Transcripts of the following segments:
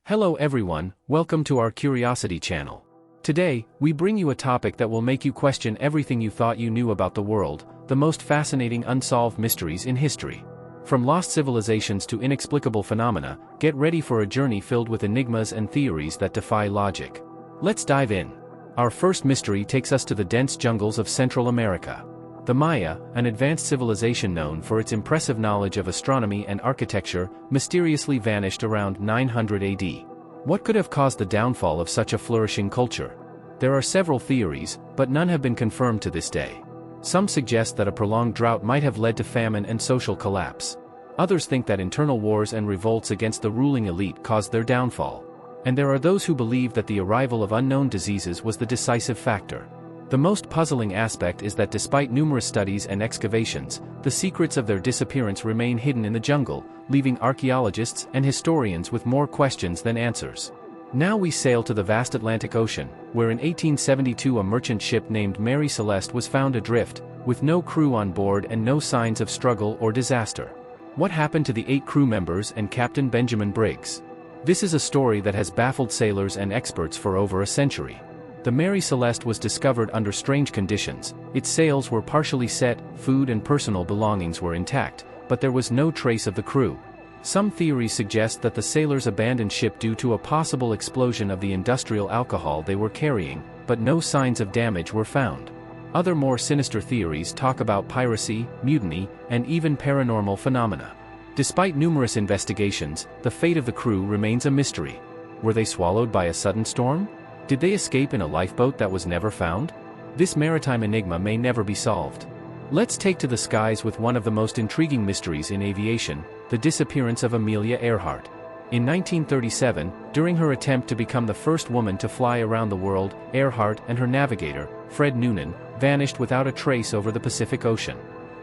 Hello everyone, welcome to our Curiosity channel. Today, we bring you a topic that will make you question everything you thought you knew about the world, the most fascinating unsolved mysteries in history. From lost civilizations to inexplicable phenomena, get ready for a journey filled with enigmas and theories that defy logic. Let's dive in. Our first mystery takes us to the dense jungles of Central America. The Maya, an advanced civilization known for its impressive knowledge of astronomy and architecture, mysteriously vanished around 900 AD. What could have caused the downfall of such a flourishing culture? There are several theories, but none have been confirmed to this day. Some suggest that a prolonged drought might have led to famine and social collapse. Others think that internal wars and revolts against the ruling elite caused their downfall. And there are those who believe that the arrival of unknown diseases was the decisive factor. The most puzzling aspect is that despite numerous studies and excavations, the secrets of their disappearance remain hidden in the jungle, leaving archaeologists and historians with more questions than answers. Now we sail to the vast Atlantic Ocean, where in 1872 a merchant ship named Mary Celeste was found adrift, with no crew on board and no signs of struggle or disaster. What happened to the 8 crew members and Captain Benjamin Briggs? This is a story that has baffled sailors and experts for over a century. The Mary Celeste was discovered under strange conditions. Its sails were partially set, food and personal belongings were intact, but there was no trace of the crew. Some theories suggest that the sailors abandoned ship due to a possible explosion of the industrial alcohol they were carrying, but no signs of damage were found. Other more sinister theories talk about piracy, mutiny, and even paranormal phenomena. Despite numerous investigations, the fate of the crew remains a mystery. Were they swallowed by a sudden storm? Did they escape in a lifeboat that was never found? This maritime enigma may never be solved. Let's take to the skies with one of the most intriguing mysteries in aviation, the disappearance of Amelia Earhart. In 1937, during her attempt to become the first woman to fly around the world, Earhart and her navigator, Fred Noonan, vanished without a trace over the Pacific Ocean.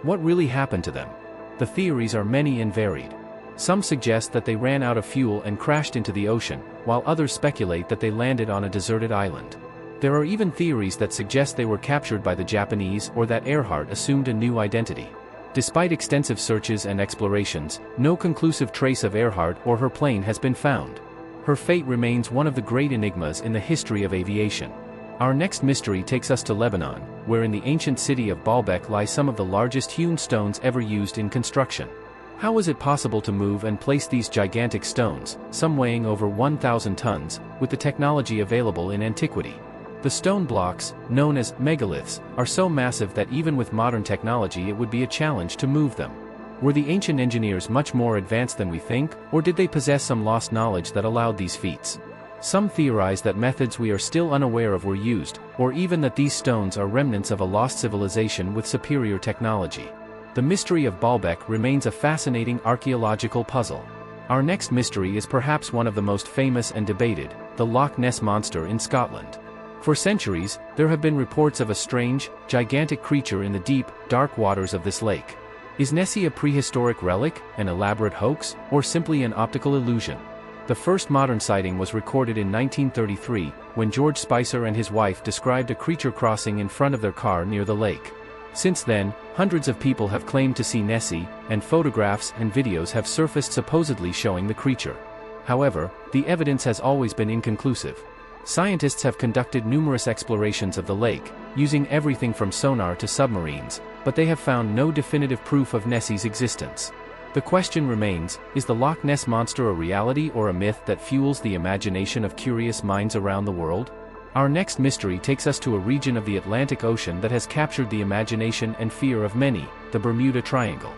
What really happened to them? The theories are many and varied. Some suggest that they ran out of fuel and crashed into the ocean, while others speculate that they landed on a deserted island. There are even theories that suggest they were captured by the Japanese or that Earhart assumed a new identity. Despite extensive searches and explorations, no conclusive trace of Earhart or her plane has been found. Her fate remains one of the great enigmas in the history of aviation. Our next mystery takes us to Lebanon, where in the ancient city of Baalbek lie some of the largest hewn stones ever used in construction. How was it possible to move and place these gigantic stones, some weighing over 1,000 tons, with the technology available in antiquity? The stone blocks, known as megaliths, are so massive that even with modern technology it would be a challenge to move them. Were the ancient engineers much more advanced than we think, or did they possess some lost knowledge that allowed these feats? Some theorize that methods we are still unaware of were used, or even that these stones are remnants of a lost civilization with superior technology. The mystery of Baalbek remains a fascinating archaeological puzzle. Our next mystery is perhaps one of the most famous and debated, the Loch Ness Monster in Scotland. For centuries, there have been reports of a strange, gigantic creature in the deep, dark waters of this lake. Is Nessie a prehistoric relic, an elaborate hoax, or simply an optical illusion? The first modern sighting was recorded in 1933, when George Spicer and his wife described a creature crossing in front of their car near the lake. Since then, hundreds of people have claimed to see Nessie, and photographs and videos have surfaced supposedly showing the creature. However, the evidence has always been inconclusive. Scientists have conducted numerous explorations of the lake, using everything from sonar to submarines, but they have found no definitive proof of Nessie's existence. The question remains, is the Loch Ness Monster a reality or a myth that fuels the imagination of curious minds around the world? Our next mystery takes us to a region of the Atlantic Ocean that has captured the imagination and fear of many, the Bermuda Triangle.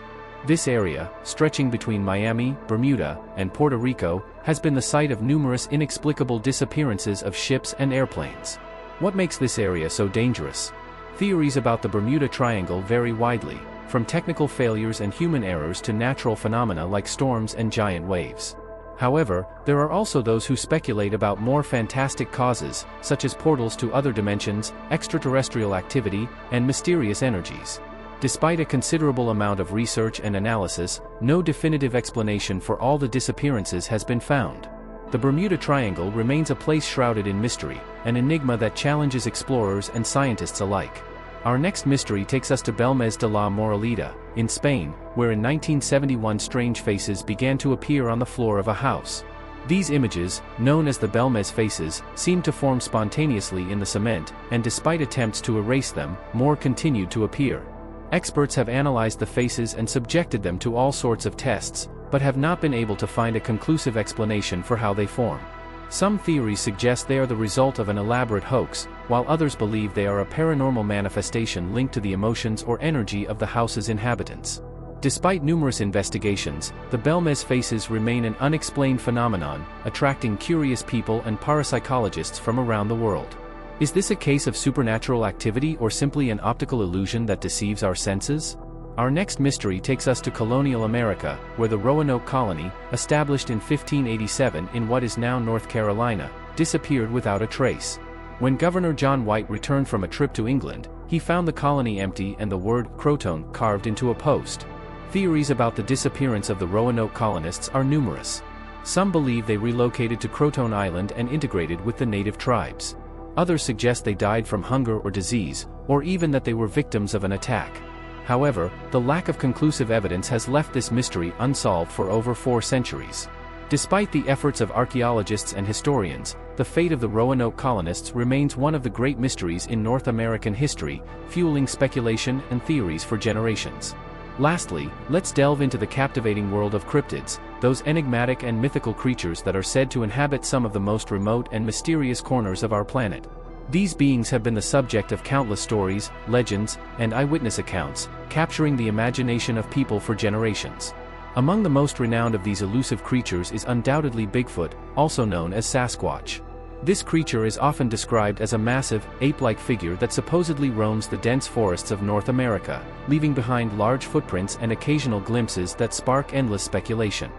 This area, stretching between Miami, Bermuda, and Puerto Rico, has been the site of numerous inexplicable disappearances of ships and airplanes. What makes this area so dangerous? Theories about the Bermuda Triangle vary widely, from technical failures and human errors to natural phenomena like storms and giant waves. However, there are also those who speculate about more fantastic causes, such as portals to other dimensions, extraterrestrial activity, and mysterious energies. Despite a considerable amount of research and analysis, no definitive explanation for all the disappearances has been found. The Bermuda Triangle remains a place shrouded in mystery, an enigma that challenges explorers and scientists alike. Our next mystery takes us to Belmez de la Moraleda, in Spain, where in 1971 strange faces began to appear on the floor of a house. These images, known as the Belmez faces, seemed to form spontaneously in the cement, and despite attempts to erase them, more continued to appear. Experts have analyzed the faces and subjected them to all sorts of tests, but have not been able to find a conclusive explanation for how they form. Some theories suggest they are the result of an elaborate hoax, while others believe they are a paranormal manifestation linked to the emotions or energy of the house's inhabitants. Despite numerous investigations, the Belmez faces remain an unexplained phenomenon, attracting curious people and parapsychologists from around the world. Is this a case of supernatural activity or simply an optical illusion that deceives our senses? Our next mystery takes us to colonial America, where the Roanoke Colony, established in 1587 in what is now North Carolina, disappeared without a trace. When Governor John White returned from a trip to England, he found the colony empty and the word Croton carved into a post. Theories about the disappearance of the Roanoke colonists are numerous. Some believe they relocated to Croton Island and integrated with the native tribes. Others suggest they died from hunger or disease, or even that they were victims of an attack. However, the lack of conclusive evidence has left this mystery unsolved for over 4 centuries. Despite the efforts of archaeologists and historians, the fate of the Roanoke colonists remains one of the great mysteries in North American history, fueling speculation and theories for generations. Lastly, let's delve into the captivating world of cryptids, those enigmatic and mythical creatures that are said to inhabit some of the most remote and mysterious corners of our planet. These beings have been the subject of countless stories, legends, and eyewitness accounts, capturing the imagination of people for generations. Among the most renowned of these elusive creatures is undoubtedly Bigfoot, also known as Sasquatch. This creature is often described as a massive, ape-like figure that supposedly roams the dense forests of North America, leaving behind large footprints and occasional glimpses that spark endless speculation.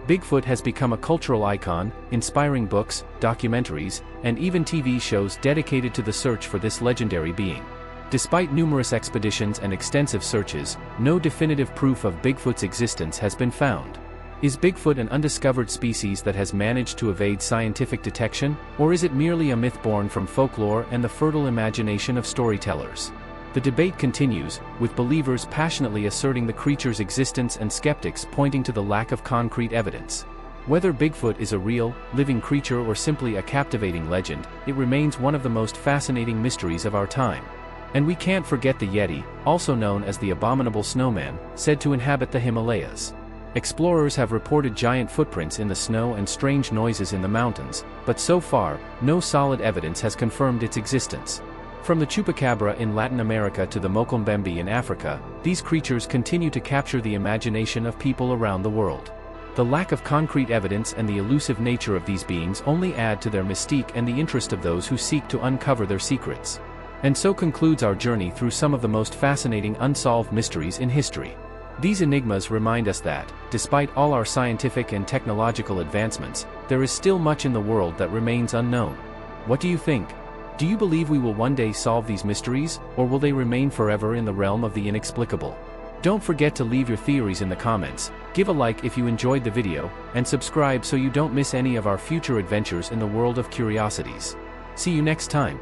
Bigfoot has become a cultural icon, inspiring books, documentaries, and even TV shows dedicated to the search for this legendary being. Despite numerous expeditions and extensive searches, no definitive proof of Bigfoot's existence has been found. Is Bigfoot an undiscovered species that has managed to evade scientific detection, or is it merely a myth born from folklore and the fertile imagination of storytellers? The debate continues, with believers passionately asserting the creature's existence and skeptics pointing to the lack of concrete evidence. Whether Bigfoot is a real, living creature or simply a captivating legend, it remains one of the most fascinating mysteries of our time. And we can't forget the Yeti, also known as the abominable snowman, said to inhabit the Himalayas. Explorers have reported giant footprints in the snow and strange noises in the mountains, but so far, no solid evidence has confirmed its existence. From the chupacabra in Latin America to the mokombembe in Africa, these creatures continue to capture the imagination of people around the world. The lack of concrete evidence and the elusive nature of these beings only add to their mystique and the interest of those who seek to uncover their secrets. And so concludes our journey through some of the most fascinating unsolved mysteries in history. These enigmas remind us that, despite all our scientific and technological advancements, there is still much in the world that remains unknown. What do you think? Do you believe we will one day solve these mysteries, or will they remain forever in the realm of the inexplicable? Don't forget to leave your theories in the comments, give a like if you enjoyed the video, and subscribe so you don't miss any of our future adventures in the world of curiosities. See you next time.